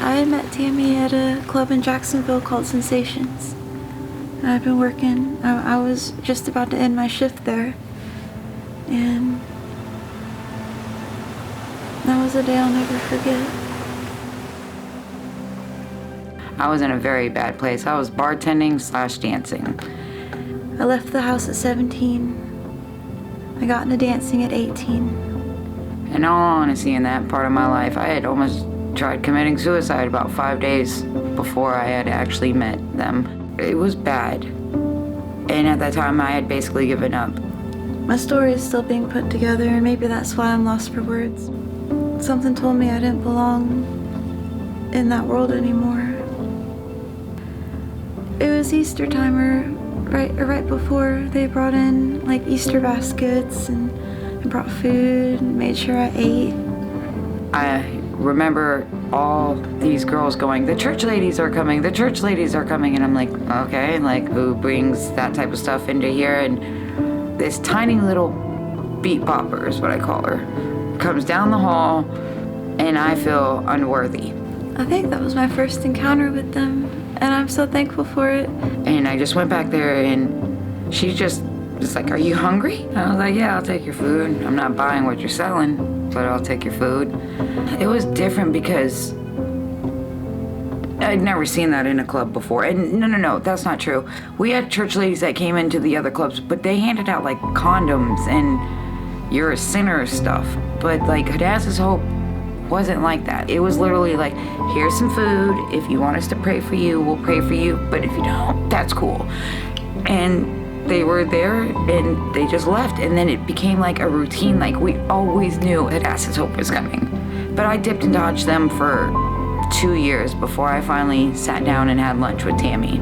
I met Tammy at a club in Jacksonville called Sensations. I've been working. I was just about to end my shift there. And that was a day I'll never forget. I was in a very bad place. I was bartending/dancing. I left the house at 17. I got into dancing at 18. In all honesty, in that part of my life, I had almost tried committing suicide about 5 days before I had actually met them. It was bad. And at that time, I had basically given up. My story is still being put together, and maybe that's why I'm lost for words. Something told me I didn't belong in that world anymore. It was Easter time, or right before they brought in like Easter baskets and brought food and made sure I ate. I remember all these girls going, the church ladies are coming, the church ladies are coming. And I'm like, okay, like who brings that type of stuff into here? And this tiny little beat popper is what I call her, comes down the hall, and I feel unworthy. I think that was my first encounter with them, and I'm so thankful for it. And I just went back there, and she just was like, are you hungry? And I was like, yeah, I'll take your food. I'm not buying what you're selling, but I'll take your food. It was different because I'd never seen that in a club before. And no, that's not true. We had church ladies that came into the other clubs, but they handed out like condoms and you're a sinner stuff. But like Hadassah's Hope wasn't like that. It was literally like, here's some food. If you want us to pray for you, we'll pray for you. But if you don't, that's cool. And they were there and they just left. And then it became like a routine. Like we always knew Hadassah's Hope was coming. But I dipped and dodged them for 2 years before I finally sat down and had lunch with Tammy.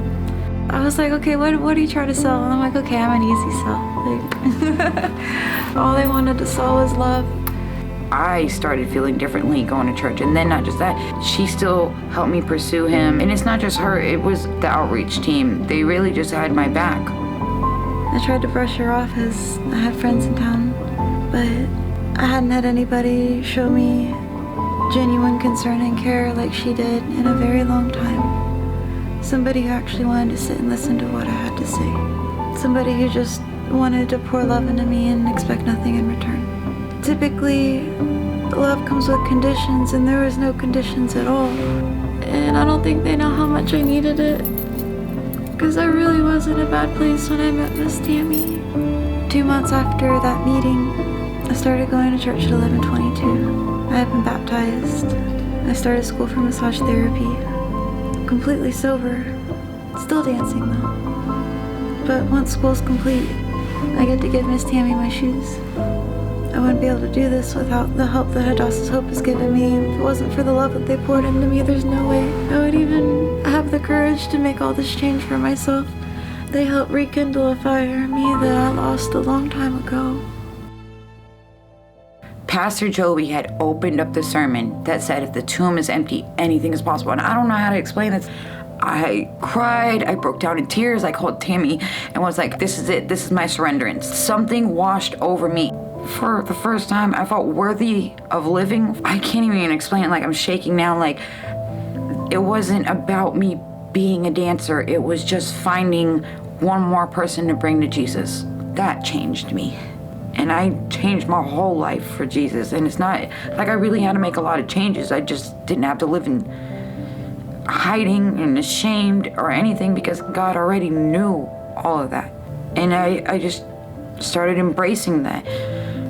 I was like, okay, what do you try to sell? And I'm like, okay, I'm an easy sell. Like, all they wanted to sell was love. I started feeling differently going to church. And then not just that, she still helped me pursue him. And it's not just her, it was the outreach team. They really just had my back. I tried to brush her off as I had friends in town, but I hadn't had anybody show me genuine concern and care like she did in a very long time. Somebody who actually wanted to sit and listen to what I had to say. Somebody who just wanted to pour love into me and expect nothing in return. Typically, love comes with conditions, and there was no conditions at all. And I don't think they know how much I needed it, because I really was in a bad place when I met Miss Tammy. 2 months after that meeting, I started going to church at 11:22. I had been baptized. I started school for massage therapy. Completely sober. Still dancing though. But once school's complete, I get to give Miss Tammy my shoes. I wouldn't be able to do this without the help that Hadassah's Hope has given me. If it wasn't for the love that they poured into me, there's no way I would even have the courage to make all this change for myself. They helped rekindle a fire in me that I lost a long time ago. Pastor Joby had opened up the sermon that said, if the tomb is empty, anything is possible. And I don't know how to explain this. I cried, I broke down in tears, I called Tammy and was like, this is it, this is my surrenderance. Something washed over me. For the first time, I felt worthy of living. I can't even explain it, like I'm shaking now. Like, it wasn't about me being a dancer, it was just finding one more person to bring to Jesus. That changed me. And I changed my whole life for Jesus. And it's not like I really had to make a lot of changes. I just didn't have to live in hiding and ashamed or anything, because God already knew all of that. And I just started embracing that.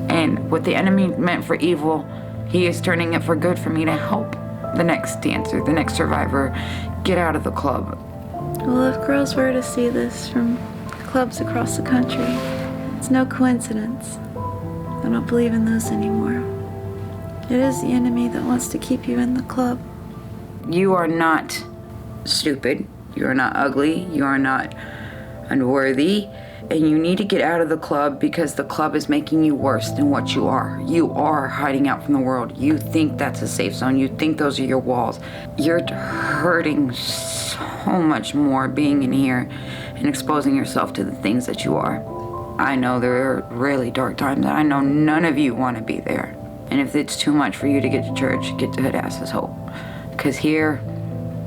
And what the enemy meant for evil, he is turning it for good for me to help the next dancer, the next survivor, get out of the club. Well, if girls were to see this from clubs across the country, it's no coincidence. I don't believe in those anymore. It is the enemy that wants to keep you in the club. You are not stupid. You are not ugly. You are not unworthy. And you need to get out of the club, because the club is making you worse than what you are. You are hiding out from the world. You think that's a safe zone. You think those are your walls. You're hurting so much more being in here and exposing yourself to the things that you are. I know there are really dark times, and I know none of you want to be there. And if it's too much for you to get to church, get to Hadassah's Hope. Because here,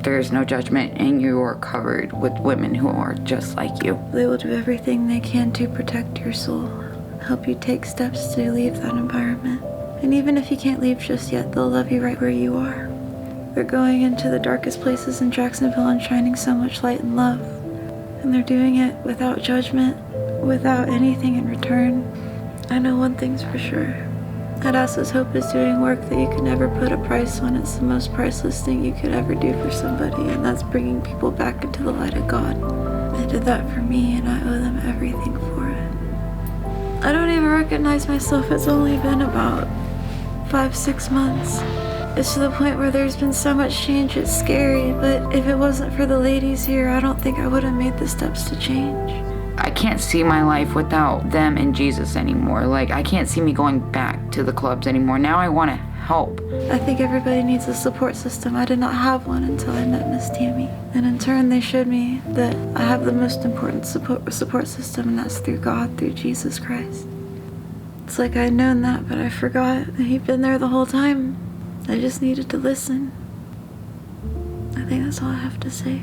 there is no judgment, and you are covered with women who are just like you. They will do everything they can to protect your soul, help you take steps to leave that environment. And even if you can't leave just yet, they'll love you right where you are. They're going into the darkest places in Jacksonville and shining so much light and love. And they're doing it without judgment, without anything in return. I know one thing's for sure. At Assa's Hope is doing work that you can never put a price on. It's the most priceless thing you could ever do for somebody, and that's bringing people back into the light of God. They did that for me, and I owe them everything for it. I don't even recognize myself. It's only been about 5-6 months. It's to the point where there's been so much change, it's scary, but if it wasn't for the ladies here, I don't think I would have made the steps to change. I can't see my life without them and Jesus anymore. Like, I can't see me going back to the clubs anymore. Now I want to help. I think everybody needs a support system. I did not have one until I met Miss Tammy. And in turn, they showed me that I have the most important support system, and that's through God, through Jesus Christ. It's like I'd known that, but I forgot that He'd been there the whole time. I just needed to listen. I think that's all I have to say.